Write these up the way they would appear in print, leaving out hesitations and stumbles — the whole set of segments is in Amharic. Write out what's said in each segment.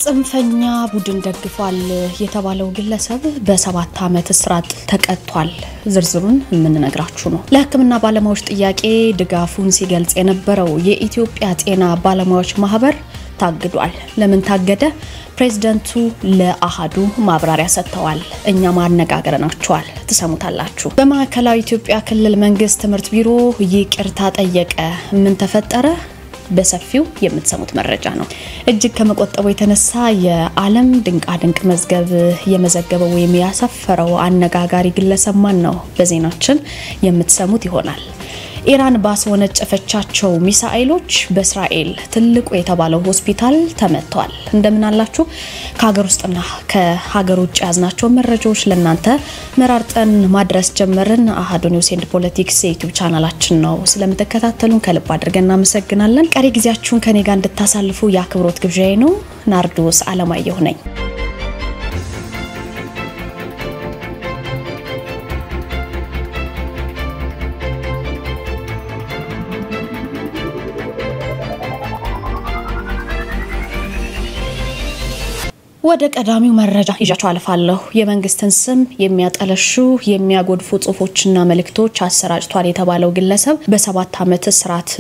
ጽንፈኛ ቡድን ደግፏል የተባለው ግለሰብ በ7 ዓመት እስራት ተቀጥቷል። ዝርዝሩን የምንነግራችሁ ነው። ለሕክምና ባለሙያዎች ጥያቄ ድጋፉን ሲገልጽ የነበረው የኢትዮጵያ ጤና ባለሙያዎች ማህበር ታግዷል። ለምን ታገደ? ፕሬዝዳንቱ ለአሃዱ ማብራሪያ ሰጥተዋል። እኛ ማነጋገርናቸዋል ተሰሙታላችሁ። በማዕከላዊ ኢትዮጵያ ክልል መንግስት ትምህርት ቢሮ ይቅርታ ጠየቀ። ምን ተፈጠረ? በሰፊው የምትሰሙት መረጃ ነው። እጅግ ከመቆጠቡ የተነሳ የዓለም ድንቃድንቅ መዝገብ የመዘገበው የሚያሰፈረው አነጋጋሪ ግለሰብ ማን ነው? በዜናችን የምትሰሙት ይሆናል። ኢራን ባስወነጨፈቻቸው ሚሳኤሎች በእስራኤል ትልቁ የተባለው ሆስፒታል ተመቷል። እንደምን አላችሁ? ከሀገር ውስጥና ከሀገር ውጭ ያዝናቸው መረጃዎች ለናንተ መራርጠን ማድረስ ጀመርን። አሃዱ ኒውስ ኤንድ ፖለቲክስ ዩቲዩብ ቻናላችን ነው። ስለምትከታተሉን ከልብ አድርገን እናመሰግናለን። ቀሪ ጊዜያችሁን ከኔ ጋር እንድታሳልፉ የአክብሮት ግብዣዬ ነው። ናርዶስ አለማየሁ ነኝ። ወደ ቀዳሚው መረጃ ይዣችሁ አልፋለሁ። የመንግስትን ስም የሚያጠለሹ የሚያጎድፉ ጽሁፎችና መልእክቶች አሰራጭቷል የተባለው ግለሰብ በ7 ዓመት እስራት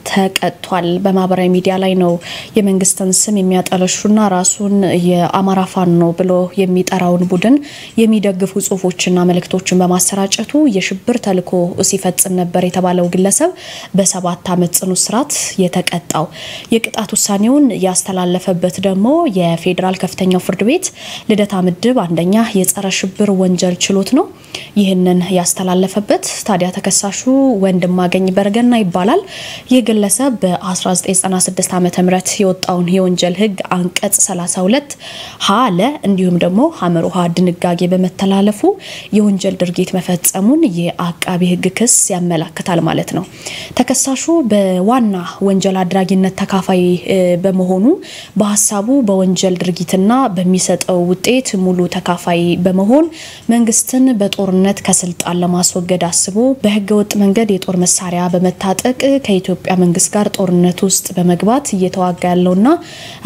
ተቀጥቷል። በማህበራዊ ሚዲያ ላይ ነው የመንግስትን ስም የሚያጠለሹና ራሱን የአማራ ፋኖ ብሎ የሚጠራውን ቡድን የሚደግፉ ጽሁፎችና መልእክቶችን በማሰራጨቱ የሽብር ተልዕኮ ሲፈጽም ነበር የተባለው ግለሰብ በ7 ዓመት ጽኑ እስራት የተቀጣው። የቅጣት ውሳኔውን ያስተላለፈበት ደግሞ የፌደራል ከፍተኛ ፍርድ ቤት ልደታ ምድብ አንደኛ የጸረ ሽብር ወንጀል ችሎት ነው። ይህንን ያስተላለፈበት ታዲያ ተከሳሹ ወንድማገኝ በርገና ይባላል። የግለሰብ በ1996 ዓመተ ምህረት የወጣውን የወንጀል ህግ አንቀጽ 32 ሀለ እንዲሁም ደግሞ ሐመሩሃ ድንጋጌ በመተላለፉ የወንጀል ድርጊት መፈጸሙን የአቃቢ ህግ ክስ ያመለክታል ማለት ነው። ተከሳሹ በዋና ወንጀል አድራጊነት ተካፋይ በመሆኑ በሐሳቡ በወንጀል ድርጊትና በሚሰጠው ውጤት ሙሉ ተካፋይ በመሆን መንግስትን በጦርነት ከስልጣን ለማስወገድ አስቦ በህገወጥ መንገድ የጦር መሳሪያ በመታጠቅ ከኢትዮጵያ መንግስት ጋር ጦርነት ውስጥ በመግባት እየተዋጋ ያለውና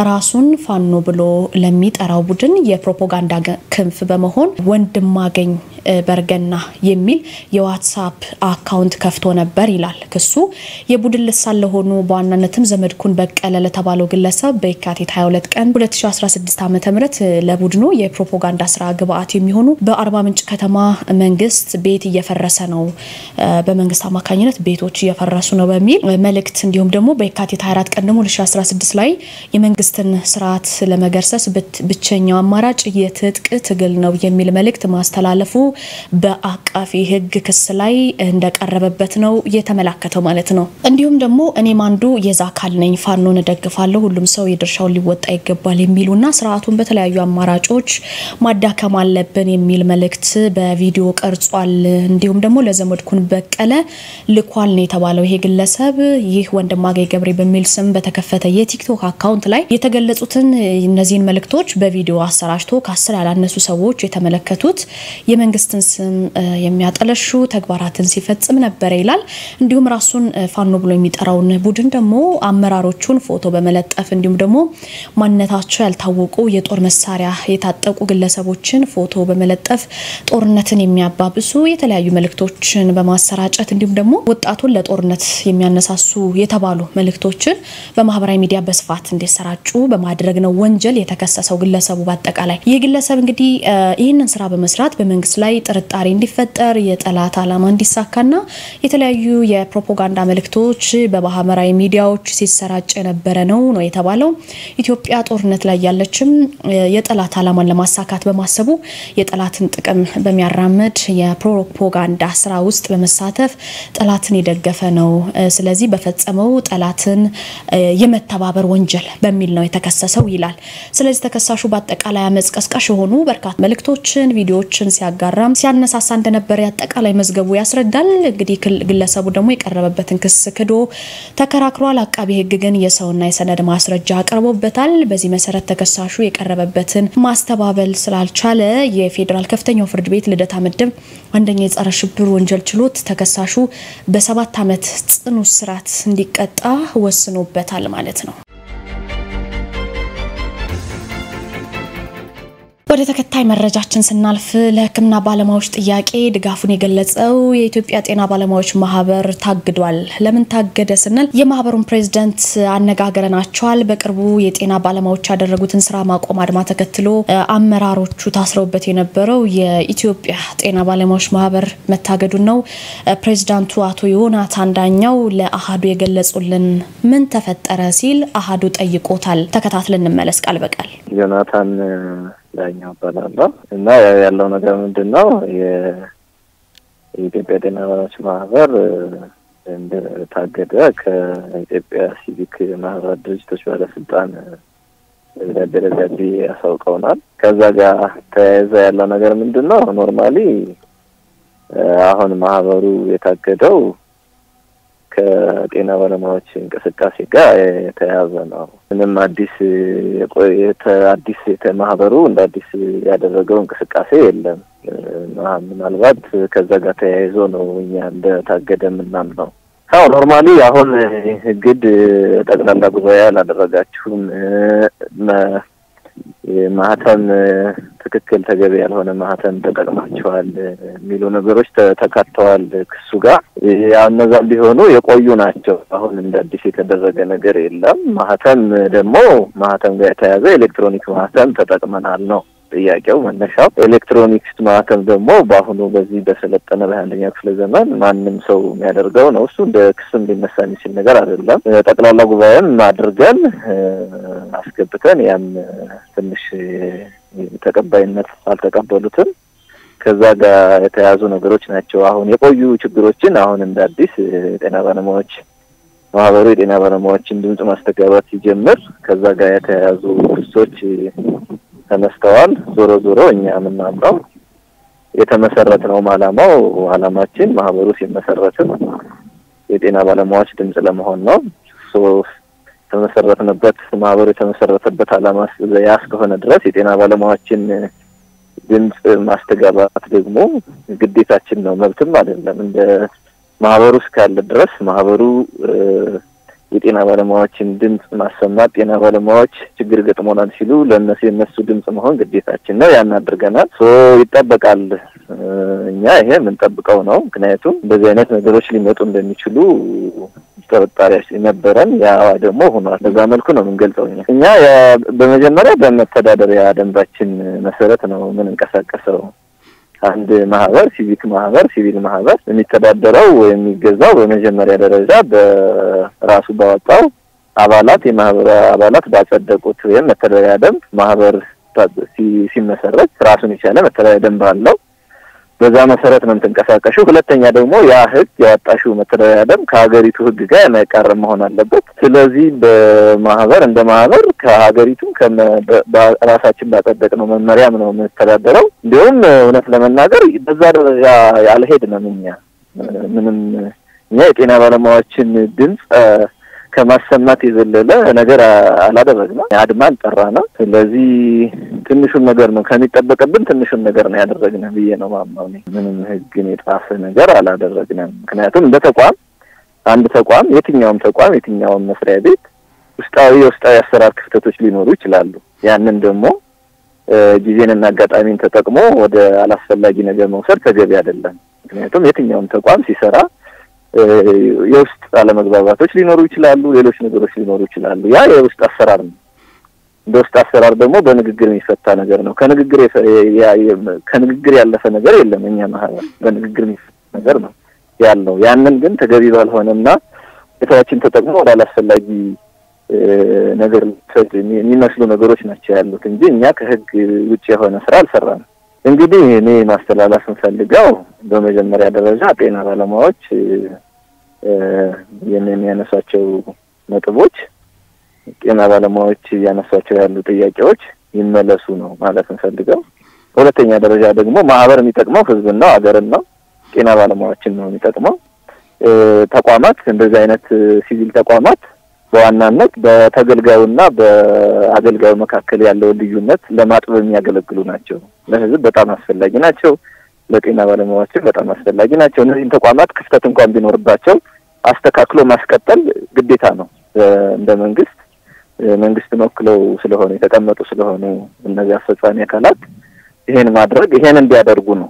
ራሱን ፋኖ ብሎ ለሚጠራው ቡድን የፕሮፓጋንዳ ክንፍ በመሆን ወንድማገኝ በርገና የሚል የዋትስአፕ አካውንት ከፍቶ ነበር ይላል ክሱ። የቡድን ልሳን ለሆኑ በዋናነትም ዘመድኩን በቀለ ለተባለው ግለሰብ በየካቲት 22 ቀን 2016 ዓ.ም ለቡድኑ የፕሮፓጋንዳ ስራ ግብአት የሚሆኑ በአርባ ምንጭ ከተማ መንግስት ቤት እየፈረሰ ነው፣ በመንግስት አማካኝነት ቤቶች እየፈረሱ ነው በሚል መልእክት እንዲሁም ደግሞ በየካቲት 24 ቀን ደግሞ 2016 ላይ የመንግስትን ስርዓት ለመገርሰስ ብቸኛው አማራጭ የትጥቅ ትግል ነው የሚል መልእክት ማስተላለፉ በአቃፊ ህግ ክስ ላይ እንደቀረበበት ነው የተመላከተው ማለት ነው። እንዲሁም ደግሞ እኔም አንዱ የዛካል ነኝ፣ ፋኖን ደግፋለሁ፣ ሁሉም ሰው የድርሻውን ሊወጣ ይገባል የሚሉና ስርዓቱን በተለያዩ አማራጮች ማዳከም አለብን የሚል መልእክት በቪዲዮ ቀርጿል። እንዲሁም ደግሞ ለዘመድኩን በቀለ ልኳል ነው የተባለው ይሄ ግለሰብ። ይህ ወንድማገኝ ገብሬ በሚል ስም በተከፈተ የቲክቶክ አካውንት ላይ የተገለጹትን እነዚህን መልእክቶች በቪዲዮ አሰራጭቶ ከ10 ያላነሱ ሰዎች የተመለከቱት የመንግስትን ስም የሚያጠለሹ ተግባራትን ሲፈጽም ነበር ይላል። እንዲሁም ራሱን ፋኖ ብሎ የሚጠራውን ቡድን ደግሞ አመራሮቹን ፎቶ በመለጠፍ እንዲሁም ደግሞ ማንነታቸው ያልታወቁ የጦር መሳሪያ የታጠቁ ግለሰቦችን ፎቶ በመለጠፍ ጦርነትን የሚያባብሱ የተለያዩ መልእክቶችን በማሰራጨት እንዲሁም ደግሞ ወጣቱን ለጦርነት የሚያነሳሱ የተባሉ መልእክቶችን በማህበራዊ ሚዲያ በስፋት እንዲሰራጩ በማድረግ ነው ወንጀል የተከሰሰው ግለሰቡ። በአጠቃላይ ይህ ግለሰብ እንግዲህ ይህንን ስራ በመስራት በመንግስት ላይ ጥርጣሬ እንዲፈጠር የጠላት አላማ እንዲሳካና የተለያዩ የፕሮፓጋንዳ መልእክቶች በማህበራዊ ሚዲያዎች ሲሰራጭ የነበረ ነው የተባለው። ኢትዮጵያ ጦርነት ላይ ያለችም የጠላት አላማን ለማሳካት በማሰቡ የጠላትን ጥቅም በሚያራምድ የፕሮፓጋንዳ ስራ ውስጥ በመሳተፍ ጠላትን የደገፈ ነው። ስለዚህ በፈጸመው ጠላትን የመተባበር ወንጀል በሚል ነው የተከሰሰው ይላል። ስለዚህ ተከሳሹ በአጠቃላይ አመጽ ቀስቃሽ የሆኑ በርካታ መልእክቶችን ቪዲዮዎችን ሲያጋራም ሲያነሳሳ እንደነበር ያጠቃላይ መዝገቡ ያስረዳል። እንግዲህ ግለሰቡ ደግሞ የቀረበበትን ክስ ክዶ ተከራክሯል። አቃቢ ህግ ግን የሰውና የሰነድ ማስረጃ አቅርቦበታል። በዚህ መሰረት ተከሳሹ የቀረበበትን ማስተባበል ስላልቻለ የፌደራል ከፍተኛው ፍርድ ቤት ልደታ ምድብ አንደኛ የጸረ ሽብር ወንጀል ችሎት ተከሳሹ በ7 ዓመት ጽኑ እስራት እንዲቀጣ ወስኖበታል ማለት ነው። ወደ ተከታይ መረጃችን ስናልፍ ለህክምና ባለሙያዎች ጥያቄ ድጋፉን የገለጸው የኢትዮጵያ ጤና ባለሙያዎች ማህበር ታግዷል። ለምን ታገደ ስንል የማህበሩን ፕሬዝዳንት አነጋግረናቸዋል። በቅርቡ የጤና ባለሙያዎች ያደረጉትን ስራ ማቆም አድማ ተከትሎ አመራሮቹ ታስረውበት የነበረው የኢትዮጵያ ጤና ባለሙያዎች ማህበር መታገዱን ነው ፕሬዝዳንቱ አቶ ዮናታን ዳኛው ለአሃዱ የገለጹልን። ምን ተፈጠረ ሲል አሃዱ ጠይቆታል። ተከታትለን እንመለስ ቃል በቃል። ዮናታን ዳኛው ባላላ እና ያለው ነገር ምንድነው የኢትዮጵያ ጤና ባለሙያዎች ማህበር እንደታገደ ከኢትዮጵያ ሲቪክ ማህበር ድርጅቶች ባለስልጣን ደረጃቢ ያሳውቀውናል። ከዛ ጋር ተያይዞ ያለው ነገር ምንድነው ኖርማሊ አሁን ማህበሩ የታገደው ከጤና ባለሙያዎች እንቅስቃሴ ጋር የተያያዘ ነው። ምንም አዲስ ማህበሩ እንደ አዲስ ያደረገው እንቅስቃሴ የለም። ምናልባት ከዛ ጋር ተያይዞ ነው እኛ እንደታገደ ምናምነው። አዎ ኖርማሊ አሁን ግድ ጠቅላላ ጉባኤ አላደረጋችሁም ማህተም ትክክል ተገቢ ያልሆነ ማህተም ተጠቅማችኋል የሚሉ ነገሮች ተካተዋል ክሱ ጋር። ያነዛ ቢሆኑ የቆዩ ናቸው። አሁን እንደ አዲስ የተደረገ ነገር የለም። ማህተም ጋር የተያዘ ኤሌክትሮኒክ ማህተም ተጠቅመናል ነው ጥያቄው መነሻው። ኤሌክትሮኒክስ ማህተም ደግሞ በአሁኑ በዚህ በሰለጠነ በ21ኛው ክፍለ ዘመን ማንም ሰው የሚያደርገው ነው። እሱ እንደ ክስም ሊነሳ የሚችል ነገር አይደለም። ጠቅላላ ጉባኤም አድርገን አስገብተን ያም ትንሽ ተቀባይነት አልተቀበሉትም። ከዛ ጋር የተያዙ ነገሮች ናቸው። አሁን የቆዩ ችግሮችን አሁን እንደ አዲስ ጤና ባለሙያዎች ማህበሩ የጤና ባለሙያዎችን ድምጽ ማስተጋባት ሲጀምር ከዛ ጋር የተያዙ ክሶች ተነስተዋል። ዞሮ እኛ ምናምነው የተመሰረተው ዓላማችን ማህበሩ ሲመሰረትም የጤና ባለሙያዎች ድምጽ ለመሆን ነው። ተመሰረተበት ማህበሩ የተመሰረተበት ዓላማ ያስከሆነ ድረስ የጤና ባለሙያዎችን ድምጽ ማስተጋባት ደግሞ ግዴታችን ነው፣ መብትም አይደለም። እንደ ማህበሩ እስካለ ድረስ ማህበሩ የጤና ባለሙያዎችን ድምጽ ማሰማት ጤና ባለሙያዎች ችግር ገጥሞናል ሲሉ ለነሱ ድምጽ መሆን ግዴታችን ነው። ያን አድርገናል። ይጠበቃል። እኛ ይሄ ምን ጠብቀው ነው። ምክንያቱም በዚህ አይነት ነገሮች ሊመጡ እንደሚችሉ ተወጣጣሪ ነበረን። ያ ደግሞ ሆኗል። በዛ መልኩ ነው የምንገልጸው። እኛ በመጀመሪያ በመተዳደሪያ ደንባችን መሰረት ነው ምን እንቀሳቀሰው። አንድ ማህበር ሲቪል ማህበር የሚተዳደረው የሚገዛው በመጀመሪያ ደረጃ በራሱ ባወጣው የማህበር አባላት ባጸደቁት ወይም መተዳደሪያ ደንብ ማህበር ሲመሰረት ራሱን የቻለ መተዳደሪያ ደንብ አለው። በዛ መሰረት ነው ተንቀሳቀሹ። ሁለተኛ ደግሞ ያ ህግ ያወጣሽው መተዳደሪያ ደንብ ከሀገሪቱ ህግ ጋር የማይቃረን መሆን አለበት። ስለዚህ እንደ ማህበር ከሀገሪቱ በራሳችን ባጸደቅነው መመሪያም ነው የምንተዳደረው። እንዲሁም እውነት ለመናገር በዛ ደረጃ ያልሄድንም እኛ የጤና ባለሙያዎችን ድምጽ ከማሰማት የዘለለ ነገር አላደረግንም። አድማን ጠራና ስለዚህ ትንሹን ነገር ነው ከሚጠበቅብን ትንሹን ነገር ነው ያደረግነው ብዬ ነው ማምነው። ምንም ህግን የጣሰ ነገር አላደረግንም። ምክንያቱም እንደ ተቋም የትኛውም መስሪያ ቤት ውስጣዊ አሰራር ክፍተቶች ሊኖሩ ይችላሉ። ያንን ደግሞ ጊዜንና አጋጣሚን ተጠቅሞ ወደ አላስፈላጊ ነገር መውሰድ ተገቢ አይደለም። ምክንያቱም የትኛውም ተቋም ሲሰራ የውስጥ አለመግባባቶች ሊኖሩ ይችላሉ፣ ሌሎች ነገሮች ሊኖሩ ይችላሉ። ያ የውስጥ አሰራር ነው። በውስጥ አሰራር ደግሞ በንግግር የሚፈታ ነገር ነው። ከንግግር ያለፈ ነገር የለም። እኛ ማህበር በንግግር የሚፈታ ነገር ነው ያለው። ያንን ግን ተገቢ ባልሆነና የታችን ተጠቅሞ ወደ አላስፈላጊ ነገር የሚመስሉ ነገሮች ናቸው ያሉት እንጂ እኛ ከህግ ውጪ የሆነ ስራ አልሰራንም። እንግዲህ እኔ ማስተላለፍ እንፈልገው በመጀመሪያ ደረጃ ጤና ባለሙያዎች የሚያነሳቸው ነጥቦች ጤና ባለሙያዎች ያነሳቸው ያሉ ጥያቄዎች ይመለሱ ነው ማለት እንፈልገው። በሁለተኛ ደረጃ ደግሞ ማህበር የሚጠቅመው ህዝብና ሀገርን ነው፣ ጤና ባለሙያዎችን ነው የሚጠቅመው። ተቋማት እንደዚህ አይነት ሲቪል ተቋማት በዋናነት በተገልጋዩና በአገልጋዩ መካከል ያለው ልዩነት ለማጥበብ የሚያገለግሉ ናቸው። ለህዝብ በጣም አስፈላጊ ናቸው፣ ለጤና ባለሙያዎች በጣም አስፈላጊ ናቸው። እነዚህ ተቋማት ክፍተት እንኳን ቢኖርባቸው አስተካክሎ ማስቀጠል ግዴታ ነው። እንደ መንግስት ወክለው ስለሆነ የተቀመጡ ስለሆነ እነዚህ አስፈጻሚ አካላት ይሄን እንዲያደርጉ ነው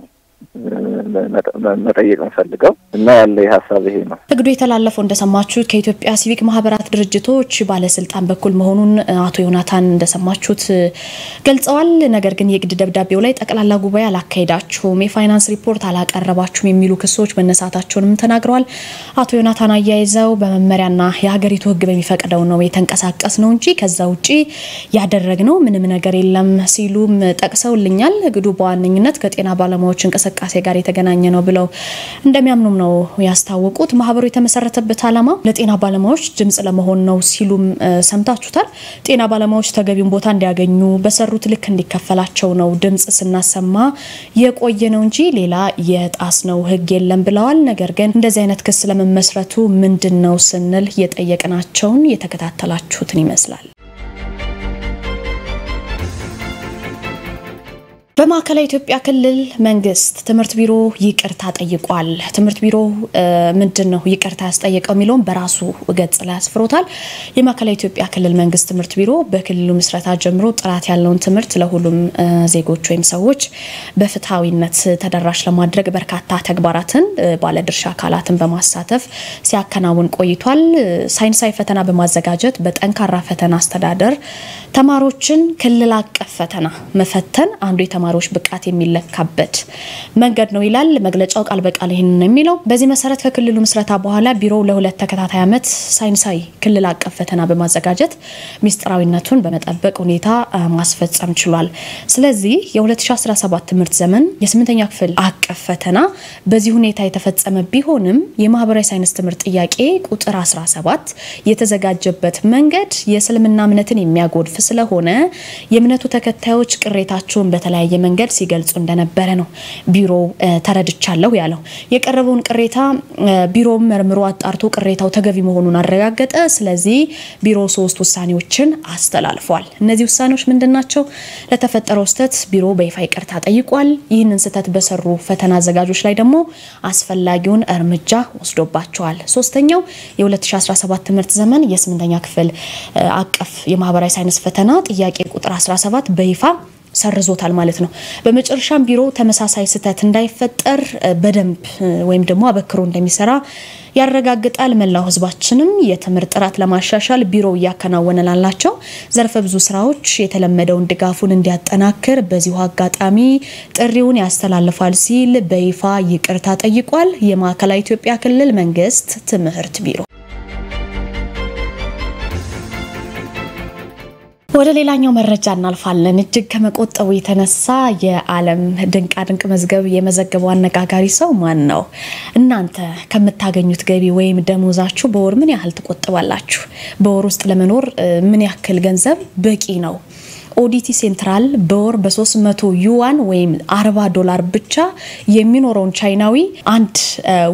መጠየቅ እንፈልገው እና ያለ ሐሳብ ይሄ ነው። እግዱ የተላለፈው እንደሰማችሁት ከኢትዮጵያ ሲቪክ ማህበራት ድርጅቶች ባለስልጣን በኩል መሆኑን አቶ ዮናታን እንደሰማችሁት ገልጸዋል። ነገር ግን የግድ ደብዳቤው ላይ ጠቅላላ ጉባኤ አላካሄዳችሁም፣ የፋይናንስ ሪፖርት አላቀረባችሁም የሚሉ ክሶች መነሳታቸውንም ተናግረዋል። አቶ ዮናታን አያይዘው በመመሪያና የሀገሪቱ ህግ በሚፈቅደው ነው የተንቀሳቀስ ነው እንጂ ከዛ ውጪ ያደረግነው ምንም ነገር የለም ሲሉም ጠቅሰውልኛል። እግዱ በዋነኝነት ከጤና ባለሙያዎች እንቅስቃሴ ጋር የተገናኘ ነው ብለው እንደሚያምኑም ነው ያስታወቁት። ማህበሩ የተመሰረተበት ዓላማ ለጤና ባለሙያዎች ድምጽ ለመሆን ነው ሲሉም ሰምታችሁታል። ጤና ባለሙያዎች ተገቢውን ቦታ እንዲያገኙ በሰሩት ልክ እንዲከፈላቸው ነው ድምጽ ስናሰማ የቆየ ነው እንጂ ሌላ የጣስነው ህግ የለም ብለዋል። ነገር ግን እንደዚህ አይነት ክስ ለመመስረቱ ምንድነው ስንል የጠየቅናቸውን የተከታተላችሁትን ይመስላል። በማዕከላዊ ኢትዮጵያ ክልል መንግስት ትምህርት ቢሮ ይቅርታ ጠይቋል። ትምህርት ቢሮ ምንድነው ይቅርታ ያስጠየቀው የሚለው በራሱ ገጽ ላይ አስፍሮታል። የማዕከላዊ ኢትዮጵያ ክልል መንግስት ትምህርት ቢሮ በክልሉ ምስረታ ጀምሮ ጥራት ያለውን ትምህርት ለሁሉም ዜጎች ወይም ሰዎች በፍትሃዊነት ተደራሽ ለማድረግ በርካታ ተግባራትን ባለድርሻ አካላትን በማሳተፍ ሲያከናውን ቆይቷል። ሳይንሳዊ ፈተና በማዘጋጀት በጠንካራ ፈተና አስተዳደር ተማሪዎችን ክልል አቀፍ ፈተና መፈተን አንዱ የተማሪዎች ብቃት የሚለካበት መንገድ ነው ይላል መግለጫው። ቃል በቃል ይሄንን ነው የሚለው። በዚህ መሰረት ከክልሉ ምስረታ በኋላ ቢሮው ለሁለት ተከታታይ ዓመት ሳይንሳዊ ክልል አቀፍ ፈተና በማዘጋጀት ሚስጥራዊነቱን በመጠበቅ ሁኔታ ማስፈጸም ችሏል። ስለዚህ የ2017 ትምህርት ዘመን የ8ኛ ክፍል አቀፍ ፈተና በዚህ ሁኔታ የተፈጸመ ቢሆንም የማህበራዊ ሳይንስ ትምህርት ጥያቄ ቁጥር 17 የተዘጋጀበት መንገድ የእስልምና እምነትን የሚያጎድፍ ስለሆነ የእምነቱ ተከታዮች ቅሬታቸውን በተለያየ መንገድ ሲገልጹ እንደነበረ ነው ቢሮ ተረድቻለሁ ያለው። የቀረበውን ቅሬታ ቢሮው መርምሮ አጣርቶ ቅሬታው ተገቢ መሆኑን አረጋገጠ። ስለዚህ ቢሮ 3 ውሳኔዎችን አስተላልፏል። እነዚህ ውሳኔዎች ምንድናቸው? ለተፈጠረው ስህተት ቢሮ በይፋ ይቅርታ ጠይቋል። ይህንን ስህተት በሰሩ ፈተና አዘጋጆች ላይ ደግሞ አስፈላጊውን እርምጃ ወስዶባቸዋል። ሶስተኛው የ2017 ትምህርት ዘመን የ8ኛ ክፍል አቀፍ የማህበራዊ ሳይንስ ፈተና ጥያቄ ቁጥር 17 በይፋ ሰርዞታል ማለት ነው። በመጨረሻም ቢሮ ተመሳሳይ ስህተት እንዳይፈጠር በደንብ ወይም ደግሞ አበክሮ እንደሚሰራ ያረጋግጣል። መላው ህዝባችንም የትምህርት ጥራት ለማሻሻል ቢሮ ያከናወነላቸው ዘርፈ ብዙ ስራዎች የተለመደውን ድጋፉን እንዲያጠናክር በዚሁ አጋጣሚ ጥሪውን ያስተላልፋል ሲል በይፋ ይቅርታ ጠይቋል። የማዕከላዊ ኢትዮጵያ ክልል መንግስት ትምህርት ቢሮ። ወደ ሌላኛው መረጃ እናልፋለን። እጅግ ከመቆጠቡ የተነሳ የዓለም ድንቃ ድንቅ መዝገብ የመዘገበው አነጋጋሪ ሰው ማን ነው? እናንተ ከምታገኙት ገቢ ወይም ደሞዛችሁ በወር ምን ያህል ትቆጥባላችሁ? በወር ውስጥ ለመኖር ምን ያክል ገንዘብ በቂ ነው? ኦዲቲ ሴንትራል በወር በ300 ዩዋን ወይም $40 ብቻ የሚኖረውን ቻይናዊ አንድ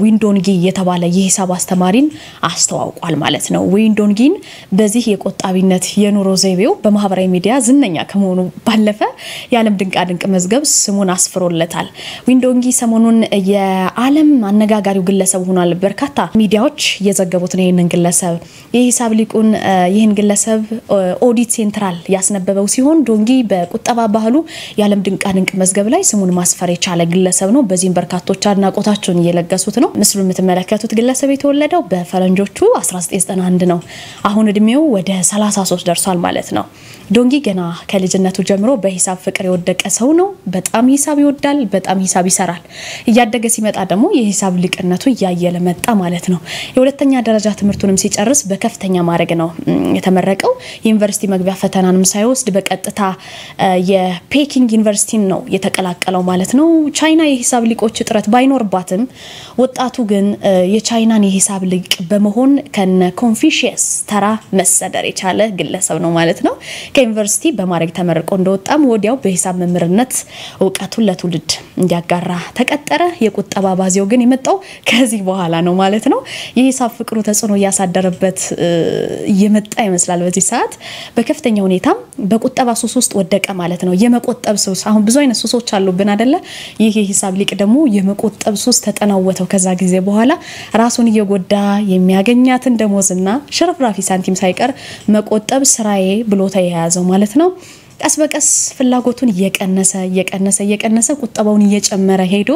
ዊንዶንጊ የተባለ የሂሳብ አስተማሪን አስተዋውቋል ማለት ነው። ዊንዶንጊን በዚህ የቆጣቢነት የኑሮ ዘይቤው በማህበራዊ ሚዲያ ዝነኛ ከመሆኑ ባለፈ የዓለም ድንቃ ድንቅ መዝገብ ስሙን አስፍሮለታል። ዊንዶንጊ ሰሞኑን የዓለም አነጋጋሪው ግለሰብ ሆኗል። በርካታ ሚዲያዎች የዘገቡት ነው ይህንን ግለሰብ። የሂሳብ ሊቁን ይህን ግለሰብ ኦዲት ሴንትራል ያስነበበው ሲሆን ዶንጊ በቁጠባ ባህሉ የዓለም ድንቃ ድንቅ መዝገብ ላይ ስሙን ማስፈር የቻለ ግለሰብ ነው። በዚህም በርካቶች አድናቆታቸውን እየለገሱት ነው። ምስሉን የምትመለከቱት ግለሰብ የተወለደው በፈረንጆቹ 1991 ነው። አሁን እድሜው ወደ 33 ደርሷል ማለት ነው። ዶንጊ ገና ከልጅነቱ ጀምሮ በሂሳብ ፍቅር የወደቀ ሰው ነው። በጣም ሂሳብ ይወዳል፣ በጣም ሂሳብ ይሰራል። እያደገ ሲመጣ ደግሞ የሂሳብ ሊቅነቱ እያየለ መጣ ማለት ነው። የሁለተኛ ደረጃ ትምህርቱንም ሲጨርስ በከፍተኛ ማዕረግ ነው የተመረቀው። ዩኒቨርሲቲ መግቢያ ፈተናንም ሳይወስድ በቀጥታ የፔኪንግ ዩኒቨርሲቲን ነው የተቀላቀለው ማለት ነው። ቻይና የሂሳብ ሊቆች እጥረት ባይኖርባትም ወጣቱ ግን የቻይናን የሂሳብ ሊቅ በመሆን ከነ ኮንፊሽየስ ተራ መሰደር የቻለ ግለሰብ ነው ማለት ነው። ከዩኒቨርሲቲ በማዕረግ ተመርቆ እንደወጣም ወዲያው በሂሳብ መምህርነት ዕውቀቱን ለትውልድ እንዲያጋራ ተቀጠረ። የቁጠባ ባዚው ግን የመጣው ከዚህ በኋላ ነው ማለት ነው። የሂሳብ ፍቅሩ ተጽዕኖ ያሳደረበት የመጣ ይመስላል። በዚህ ሰዓት በከፍተኛ ሁኔታ በቁጠባ ሱስ ውስጥ ወደቀ ማለት ነው። የመቆጠብ ሱስ፣ አሁን ብዙ አይነት ሱሶች አሉብን አይደለ? ይሄ የሂሳብ ሊቅ ደግሞ የመቆጠብ ሱስ ተጠናወተው ከዛ ጊዜ በኋላ ራሱን እየጎዳ የሚያገኛትን ደሞዝና ሽርፍራፊ ሳንቲም ሳይቀር መቆጠብ ስራዬ ብሎ ተያያዘው ማለት ነው። ቀስ በቀስ ፍላጎቱን እየቀነሰ ቁጠባውን እየጨመረ ሄዶ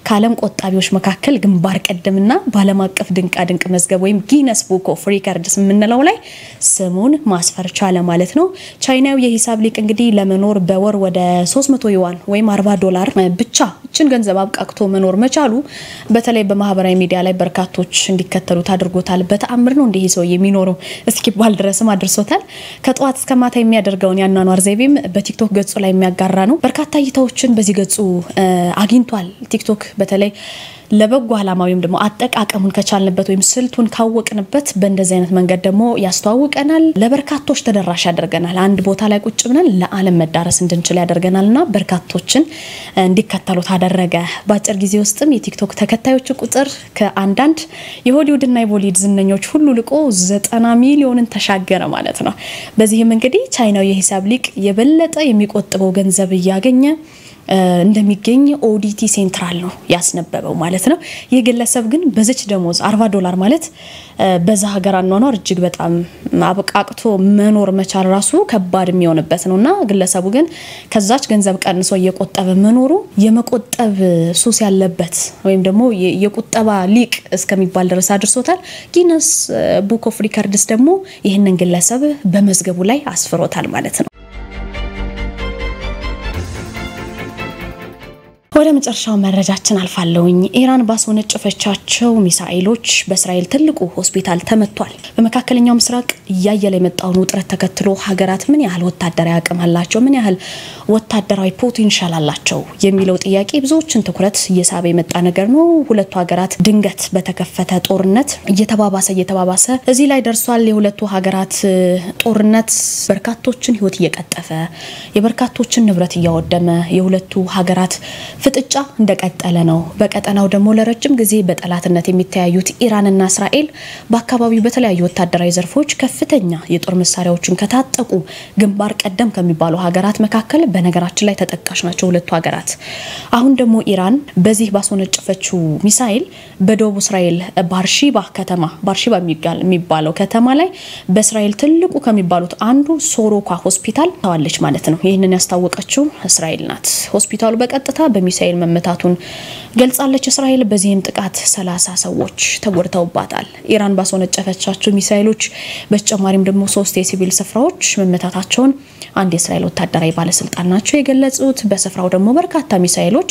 ከዓለም ቆጣቢዎች መካከል ግንባር ቀደምና ባለም አቀፍ ድንቅ መዝገብ ወይም ጊነስ ቡክ ኦፍ ሪከርድስ ምንለው ላይ ስሙን ማስፈር ቻለ ማለት ነው ቻይናው የሂሳብ ሊቅ እንግዲህ ለመኖር በወር ወደ 300 ዩዋን ወይም $40 ብቻ እችን ገንዘብ አብቃቅቶ መኖር መቻሉ በተለይ በማህበራዊ ሚዲያ ላይ በርካቶች እንዲከተሉት አድርጎታል በተአምር ነው እንዲህ ሰው የሚኖረው እስኪባል ድረስም አድርሶታል ከጧት እስከ ማታ የሚያደርገውን ያናኗር ዘይቤም በቲክቶክ ገጹ ላይ የሚያጋራ ነው በርካታ እይታዎችን በዚህ ገጹ አግኝቷል ቲክቶክ በተለይ ለበጎ ዓላማውም ደግሞ አጠቃቀሙን ከቻልንበት ወይም ስልቱን ካወቅንበት በእንደዚህ አይነት መንገድ ደግሞ ያስተዋውቀናል ለበርካቶች ተደራሽ ያደርገናል አንድ ቦታ ላይ ቁጭ ብለን ለዓለም መዳረስ እንድንችል ያደርገናልና በርካቶችን እንዲከተሉት አደረገ በአጭር ጊዜ ውስጥም የቲክቶክ ተከታዮች ቁጥር ከአንዳንድ የሆሊውድና የቦሊውድ ዝነኞች ሁሉ ልቆ 90 ሚሊዮንን ተሻገረ ማለት ነው በዚህም እንግዲህ ቻይናው የሂሳብ ሊቅ የበለጠ የሚቆጥበው ገንዘብ ያገኘ እንደሚገኝ ኦዲቲ ሴንትራል ነው ያስነበበው ማለት ነው የግለሰብ ግን በዚች ደሞዝ $40 ማለት በዛ ሀገር አኗኗር እጅግ በጣም አብቃቅቶ መኖር መቻል ራሱ ከባድ የሚሆንበት ነውና ግለሰቡ ግን ከዛች ገንዘብ ቀንሶ እየቆጠበ መኖሩ የመቆጠብ ሱስ ያለበት ወይም ደግሞ የቁጠባ ሊቅ እስከሚባል ድረስ አድርሶታል ጊነስ ቡክ ኦፍ ሪከርድስ ደግሞ ይሄንን ግለሰብ በመዝገቡ ላይ አስፍሮታል ማለት ነው ወደ መጨረሻው መረጃችን አልፋለውኝ ኢራን ባስወነጨፈቻቸው ሚሳኤሎች በእስራኤል ትልቁ ሆስፒታል ተመቷል በመካከለኛው ምስራቅ ያያለ የመጣውን ውጥረት ተከትሎ ሀገራት ምን ያህል ወታደራዊ አቅም አላቸው ምን ያህል ወታደራዊ ፖቴንሻል አላቸው የሚለው ጥያቄ ብዙዎችን ትኩረት እየሳበ የመጣ ነገር ነው ሁለቱ ሀገራት ድንገት በተከፈተ ጦርነት እየተባባሰ እዚህ ላይ ደርሷል የሁለቱ ሀገራት ጦርነት በርካቶችን ህይወት እየቀጠፈ የበርካቶችን ንብረት እያወደመ የሁለቱ ሀገራት ፍጥጫ እንደቀጠለ ነው በቀጠናው ደግሞ ለረጅም ጊዜ በጠላትነት የሚተያዩት ኢራንና እስራኤል በአካባቢው በተለያዩ ወታደራዊ ዘርፎች ከፍተኛ የጦር መሳሪያዎችን ከታጠቁ ግንባር ቀደም ከሚባሉ ሀገራት መካከል በነገራችን ላይ ተጠቃሽ ናቸው ሁለቱ ሀገራት አሁን ደግሞ ኢራን በዚህ ባስወነጨፈችው ሚሳኤል በደቡብ እስራኤል ባርሺባ የሚባለው ከተማ ላይ በእስራኤል ትልቁ ከሚባሉት አንዱ ሶሮካ ሆስፒታል ታዋለች ማለት ነው ይሄንን ያስታወቀችው እስራኤል ናት ሆስፒታሉ በቀጥታ በሚሳኤል መመታቱን ገልጻለች እስራኤል በዚህም ጥቃት 30 ሰዎች ተጎድተውባታል ኢራን ባስወነጨፈቻቸው ሚሳኤሎች በተጨማሪም ደግሞ 3 የሲቪል ስፍራዎች መመታታቸውን አንድ የእስራኤል ወታደራዊ ባለስልጣን ናቸው የገለጹት በስፍራው ደግሞ በርካታ ሚሳኤሎች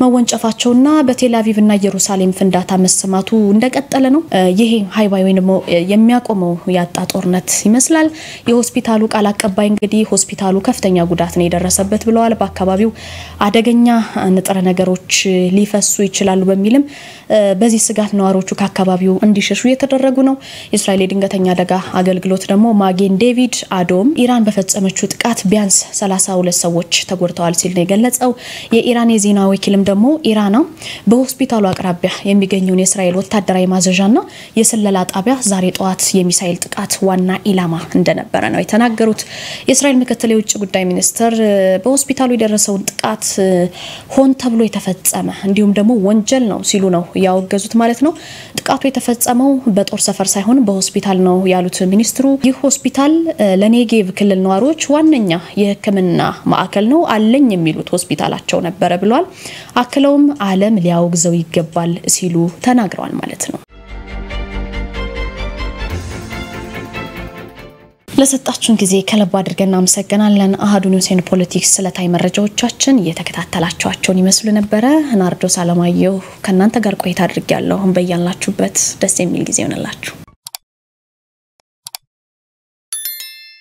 መወንጨፋቸውና በቴልአቪቭና ኢየሩሳሌም ፍንዳታ መሰማቱ እንደቀጠለ ነው ይሄ ሃይባይ ወይንም የሚያቆመው ያጣ ጦርነት ይመስላል የሆስፒታሉ ቃል አቀባይ እንግዲህ ሆስፒታሉ ከፍተኛ ጉዳት ነው የደረሰበት ብለዋል በአካባቢው አደገኛ ንጥረ ነገሮች ሊፈሱ ይችላሉ በሚልም በዚህ ስጋት ነዋሪዎቹ ከአካባቢው እንዲሸሹ የተደረጉ ነው የእስራኤል ድንገተኛ አደጋ አገልግሎት ደግሞ ማጌን ዴቪድ አዶም ኢራን በፈጸመችው ጥቃት ቢያንስ 32 ሰዎች ተጎድተዋል ሲል ነው የገለጸው የኢራን የዜና ወኪልም ደግሞ ኢራን በሆስፒታሉ አቅራቢያ የሚገኘውን የእስራኤል ወታደራዊ ማዘዣና የስለላ ጣቢያ ዛሬ ጠዋት የሚሳኤል ጥቃት ዋና ኢላማ እንደነበረ ነው የተናገሩት የእስራኤል ምክትል የውጭ ጉዳይ ሚኒስትር በሆስፒታሉ የደረሰውን ጥቃት ሆን ተብሎ የተፈጸመ እንዲሁም ደግሞ ወንጀል ነው ሲሉ ነው ያወገዙት ማለት ነው ጥቃቱ የተፈጸመው በጦር ሰፈር ሳይሆን በሆስፒታል ነው ያሉት ሚኒስትሩ ይህ ሆስፒታል ለኔጌቭ ክልል ነዋሪዎች ዋነኛ የሕክምና ማዕከል ነው አለኝ የሚሉት ሆስፒታላቸው ነበር ብለዋል አክለውም ዓለም ሊያወግዘው ይገባል ሲሉ ተናግረዋል ማለት ነው ለሰጣችሁን ጊዜ ከልብ አድርገን እናመሰግናለን አሃዱ ኒውስ ኤንድ ፖለቲክስ ስለታይ መረጃዎቻችን እየተከታተላችኋቸውን ይመስሉ ነበር ናርዶስ አለማየሁ ከናንተ ጋር ቆይታ አድርጌያለሁ በእያላችሁበት ደስ የሚል ጊዜ ይሆንላችሁ